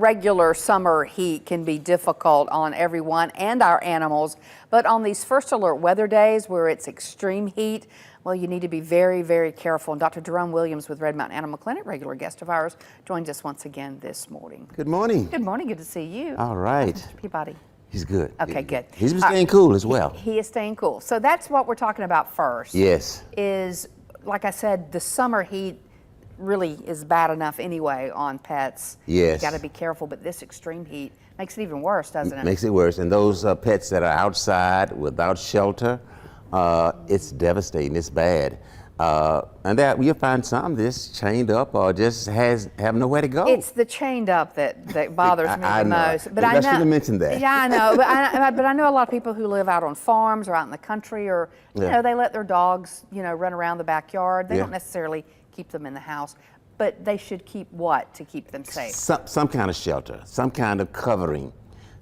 Regular summer heat can be difficult on everyone and our animals, but on these first alert weather days where it's extreme heat, well, you need to be very, very careful. And Dr. Jerome Williams with Red Mountain Animal Clinic, regular guest of ours, joins us once again this morning. Good morning. Good morning. Good to see you. All right. Mr. Peabody. He's good. Okay, good. He's been staying cool as well. He is staying cool. So that's what we're talking about first. Yes. Is, like I said, the summer heat really is bad enough anyway on pets. Yes. You got to be careful, but this extreme heat makes it even worse, doesn't it? Makes it worse. And those pets that are outside without shelter, it's devastating. It's bad. And that you'll find some just chained up or just have nowhere to go. It's the chained up that bothers me the most. But I know. Should have mentioned that. Yeah, I know. but I know a lot of people who live out on farms or out in the country, or you know, they let their dogs run around the backyard. They don't necessarily keep them in the house, but they should keep what to keep them safe? Some kind of shelter, some kind of covering,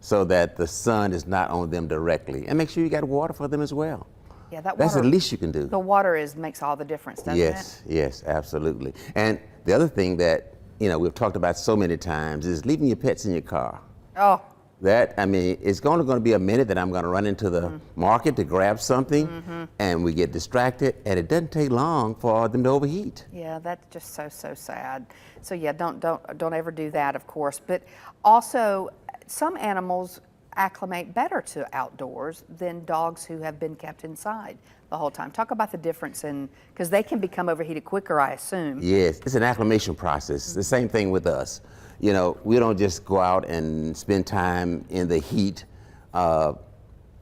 so that the sun is not on them directly, and make sure you got water for them as well. Yeah, that's the least you can do. The water makes all the difference, doesn't it? Yes, absolutely. And the other thing that we've talked about so many times is leaving your pets in your car. Oh. It's only going to be a minute that I'm going to run into the market to grab something, and we get distracted, and it doesn't take long for them to overheat. Yeah, that's just so sad. So yeah, don't ever do that, of course. But also, some animals acclimate better to outdoors than dogs who have been kept inside the whole time. Talk about the difference because they can become overheated quicker, I assume. Yes, it's an acclimation process. The same thing with us. We don't just go out and spend time in the heat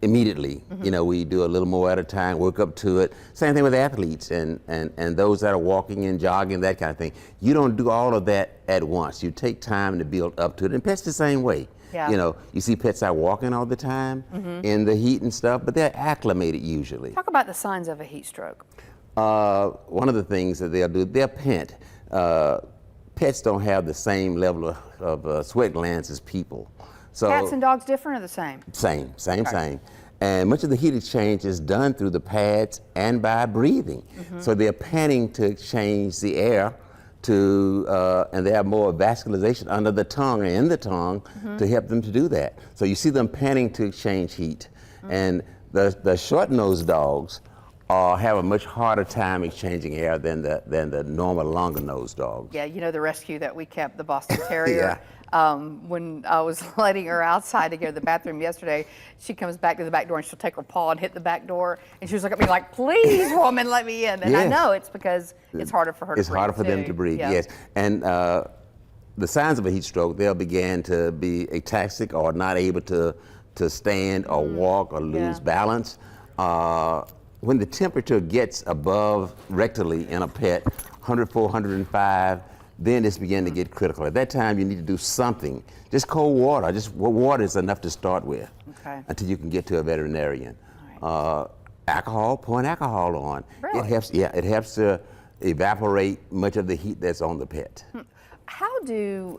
immediately. We do a little more at a time, work up to it. Same thing with athletes and those that are walking and jogging, that kind of thing. You don't do all of that at once. You take time to build up to it. And pets the same way. Yeah. You see pets out walking all the time in the heat and stuff, but they're acclimated usually. Talk about the signs of a heat stroke. One of the things that they'll do, they'll pant. Pets don't have the same level of sweat glands as people. So cats and dogs different or the same? Same. And much of the heat exchange is done through the pads and by breathing. So they're panting to exchange the air and they have more vascularization under the tongue and in the tongue to help them to do that. So you see them panting to exchange heat. And the short-nosed dogs have a much harder time exchanging air than the normal longer-nosed dogs. Yeah, the rescue that we kept, the Boston Terrier. When I was letting her outside to go to the bathroom yesterday, she comes back to the back door and she'll take her paw and hit the back door, and she was looking at me like, "Please, woman, let me in." And I know it's because it's harder for her to breathe. It's harder for them to breathe, yes. And the signs of a heat stroke, they'll begin to be ataxic or not able to stand or walk or lose balance. When the temperature gets above rectally in a pet, 104, 105, then it's beginning to get critical. At that time, you need to do something. Just cold water. Just water is enough to start with until you can get to a veterinarian. Right. Alcohol, pouring alcohol on. Really? It helps. Yeah, it helps to evaporate much of the heat that's on the pet. How do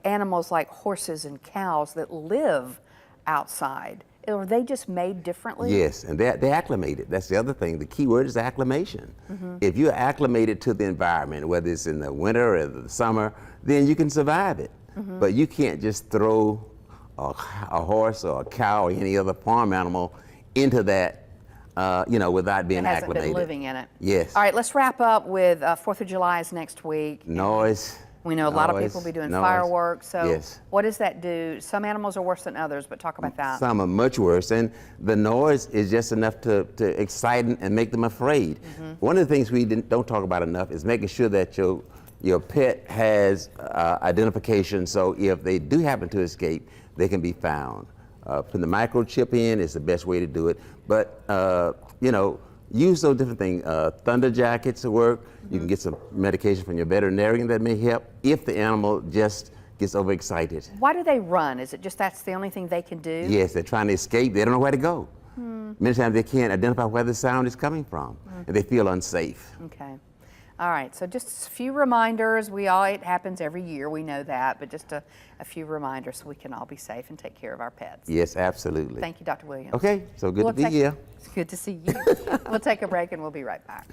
animals like horses and cows that live outside, are they just made differently? Yes, and they're acclimated. That's the other thing. The key word is acclimation. If you're acclimated to the environment, whether it's in the winter or the summer, then you can survive it. But you can't just throw a horse or a cow or any other farm animal into that, without being acclimated. Hasn't been living in it. Yes. All right, let's wrap up with 4th of July is next week. Noise. We know a lot of people will be doing fireworks, so what does that do? Some animals are worse than others, but talk about that. Some are much worse, and the noise is just enough to excite and make them afraid. One of the things we don't talk about enough is making sure that your pet has identification, so if they do happen to escape, they can be found. Putting the microchip in is the best way to do it, but use those different things. Thunder jackets work. You can get some medication from your veterinarian that may help if the animal just gets overexcited. Why do they run? Is it just that's the only thing they can do? Yes, they're trying to escape. They don't know where to go. Many times they can't identify where the sound is coming from, and they feel unsafe. Okay. All right, so just a few reminders. It happens every year, we know that, but just a few reminders so we can all be safe and take care of our pets. Yes, absolutely. Thank you, Dr. Williams. Okay, so good to be here. It's good to see you. We'll take a break and we'll be right back.